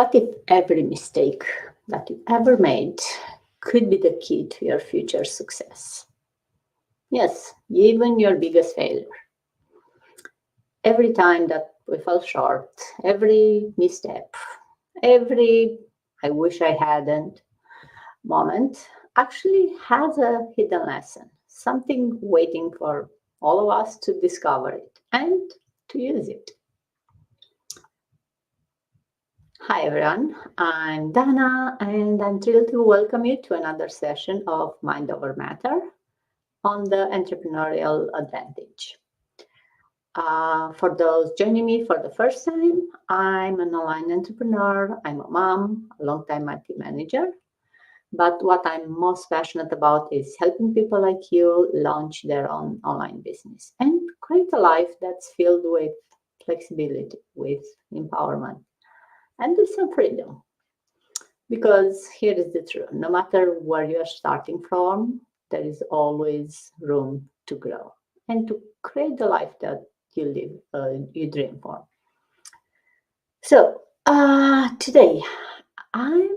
What if every mistake that you ever made could be the key to your future success? Yes, even your biggest failure. Every time that we fell short, every misstep, every I wish I hadn't moment actually has a hidden lesson, something waiting for all of us to discover it and to use it. Hi everyone, I'm Dana and I'm thrilled to welcome you to another session of Mind Over Matter on the entrepreneurial advantage. For those joining me for the first time, I'm an online entrepreneur, I'm a mom, a long-time IT manager, but what I'm most passionate about is helping people like you launch their own online business and create a life that's filled with flexibility, with empowerment, and with some freedom. Because here is the truth, no matter where you are starting from, there is always room to grow and to create the life that you dream for. So today, I'm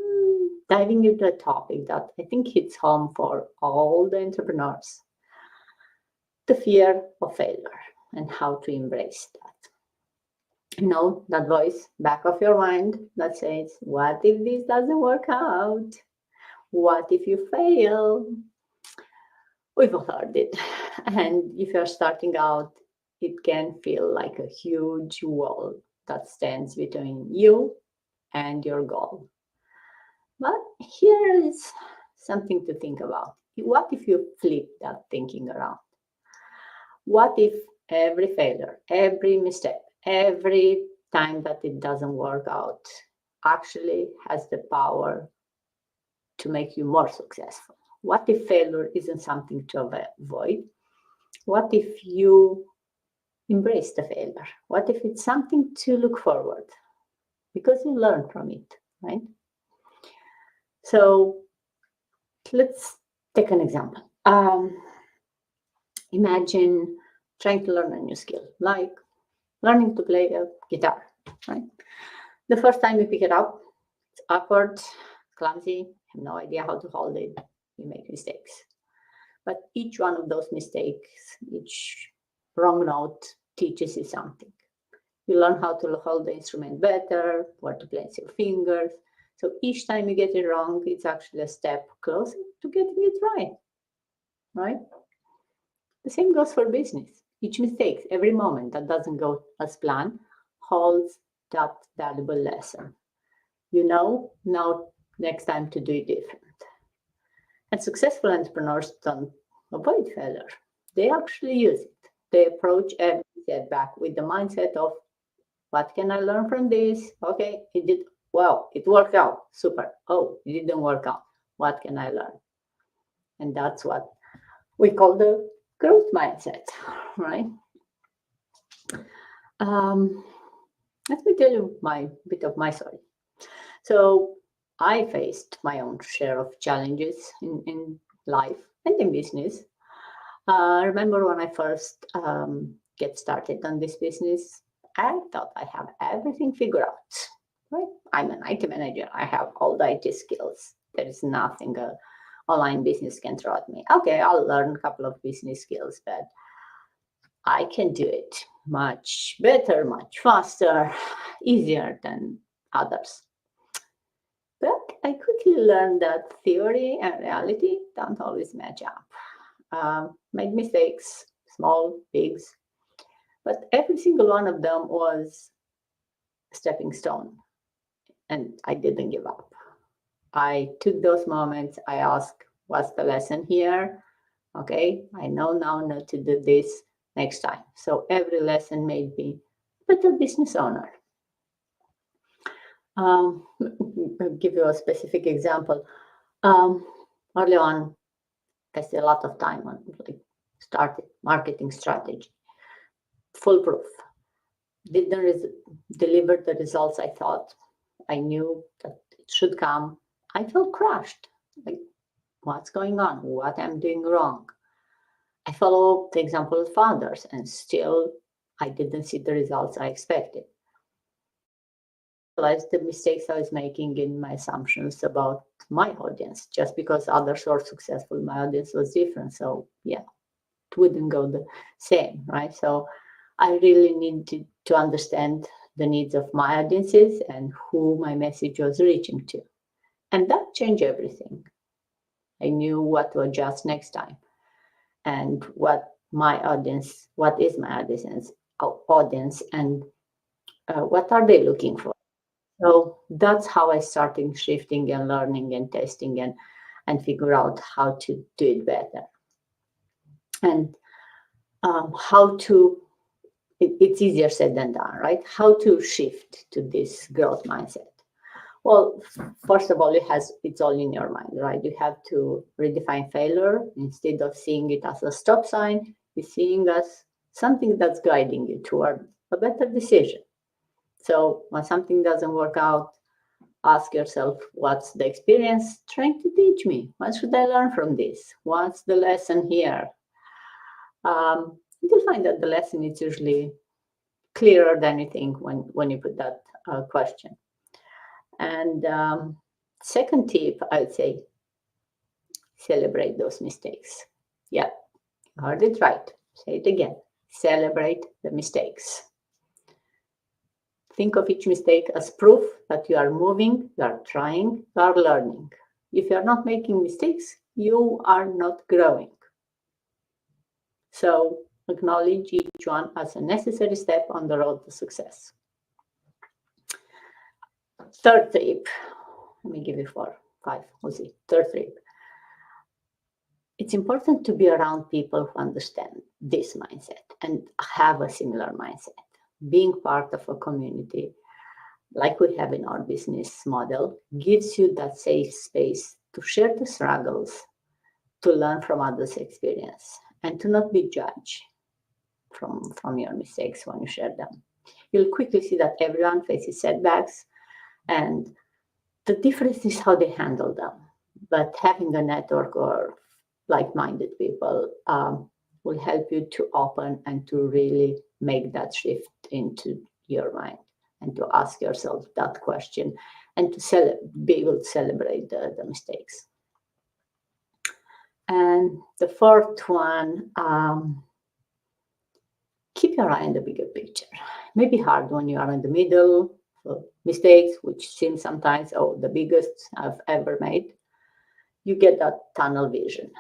diving into a topic that I think hits home for all the entrepreneurs, the fear of failure and how to embrace that. You know, that voice back of your mind that says, what if this doesn't work out? What if you fail? We've all heard it. And if you're starting out, it can feel like a huge wall that stands between you and your goal. But here is something to think about. What if you flip that thinking around? What if every failure, every mistake, every time that it doesn't work out actually has the power to make you more successful? What if failure isn't something to avoid? What if you embrace the failure? What if it's something to look forward because you learn from it, right? So let's take an example. Imagine trying to learn a new skill, like learning to play a guitar, right? The first time you pick it up, it's awkward, clumsy, have no idea how to hold it, you make mistakes. But each one of those mistakes, each wrong note teaches you something. You learn how to hold the instrument better, where to place your fingers. So each time you get it wrong, it's actually a step closer to getting it right? The same goes for business. Each mistake, every moment that doesn't go as planned, holds that valuable lesson. You know now next time to do it different. And successful entrepreneurs don't avoid failure. They actually use it. They approach every setback with the mindset of, what can I learn from this? Okay, it did well, it worked out. Super. Oh, it didn't work out. What can I learn? And that's what we call the growth mindset, right? Let me tell you a bit of my story. So I faced my own share of challenges in life and in business. I remember when I first get started on this business, I thought I have everything figured out. Right? I'm an IT manager. I have all the IT skills. There is nothing a online business can throw at me. Okay, I'll learn a couple of business skills, but I can do it much better, much faster, easier than others. But I quickly learned that theory and reality don't always match up. Made mistakes, small, big, but every single one of them was a stepping stone, and I didn't give up. I took those moments, I asked, what's the lesson here? Okay, I know now not to do this next time. So every lesson made me a better business owner. I'll give you a specific example. Early on, I spent a lot of time on started marketing strategy. Foolproof. Didn't deliver the results I thought. I knew that it should come. I felt crushed. Like, what's going on? What I'm doing wrong? I followed the example of others, and still I didn't see the results I expected. realized the mistakes I was making in my assumptions about my audience. Just because others were successful, my audience was different. So yeah, it wouldn't go the same, right? So I really needed to understand the needs of my audiences and who my message was reaching to. And that changed everything. I knew what to adjust next time and what is my audience, and what are they looking for. So that's how I started shifting and learning and testing and figure out how to do it better. And it's easier said than done, right? How to shift to this growth mindset. Well, first of all, it's all in your mind, right? You have to redefine failure. Instead of seeing it as a stop sign, you're seeing as something that's guiding you toward a better decision. So when something doesn't work out, ask yourself, what's the experience trying to teach me? What should I learn from this? What's the lesson here? You'll find that the lesson is usually clearer than you think when you put that question. And second tip, I would say, celebrate those mistakes. Yeah, you heard it right. Say it again. Celebrate the mistakes. Think of each mistake as proof that you are moving, you are trying, you are learning. If you are not making mistakes, you are not growing. So acknowledge each one as a necessary step on the road to success. Third tip, let me give you 4, 5, we'll see. Third tip. It's important to be around people who understand this mindset and have a similar mindset. Being part of a community, like we have in our business model, gives you that safe space to share the struggles, to learn from others' experience, and to not be judged from your mistakes when you share them. You'll quickly see that everyone faces setbacks, and the difference is how they handle them. But having a network or like-minded people will help you to open and to really make that shift into your mind and to ask yourself that question and to be able to celebrate the mistakes. And the fourth one, keep your eye on the bigger picture. It may be hard when you are in the middle of mistakes, which seem sometimes, the biggest I've ever made. You get that tunnel vision.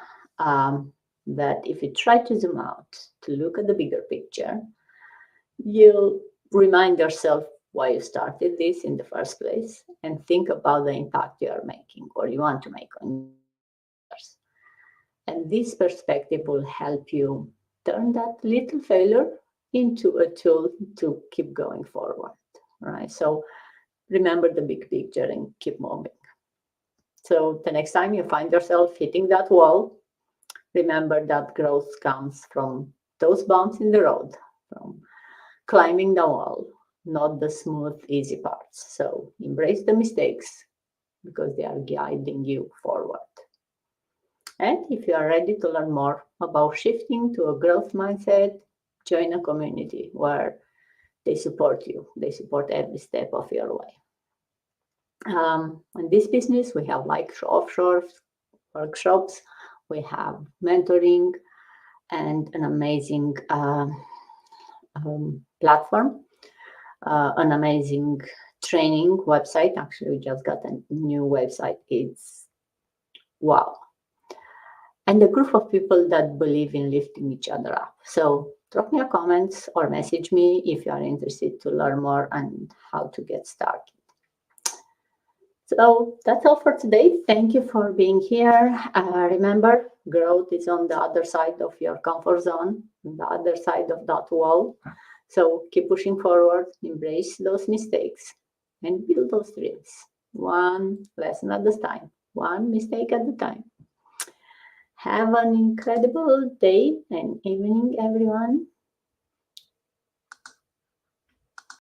That if you try to zoom out to look at the bigger picture, you'll remind yourself why you started this in the first place and think about the impact you are making or you want to make on others. And this perspective will help you turn that little failure into a tool to keep going forward, right? So remember the big picture and keep moving. So the next time you find yourself hitting that wall, remember that growth comes from those bumps in the road, from climbing the wall, not the smooth, easy parts. So embrace the mistakes because they are guiding you forward. And if you are ready to learn more about shifting to a growth mindset, join a community where they support you. They support every step of your way. In this business, we have like offshore workshops, we have mentoring, and an amazing platform, an amazing training website. Actually, we just got a new website. It's wow. And a group of people that believe in lifting each other up. So drop me a comment or message me if you are interested to learn more on how to get started. So that's all for today. Thank you for being here. Remember, growth is on the other side of your comfort zone, on the other side of that wall. So keep pushing forward, embrace those mistakes, and build those dreams. One lesson at a time, one mistake at a time. Have an incredible day and evening, everyone.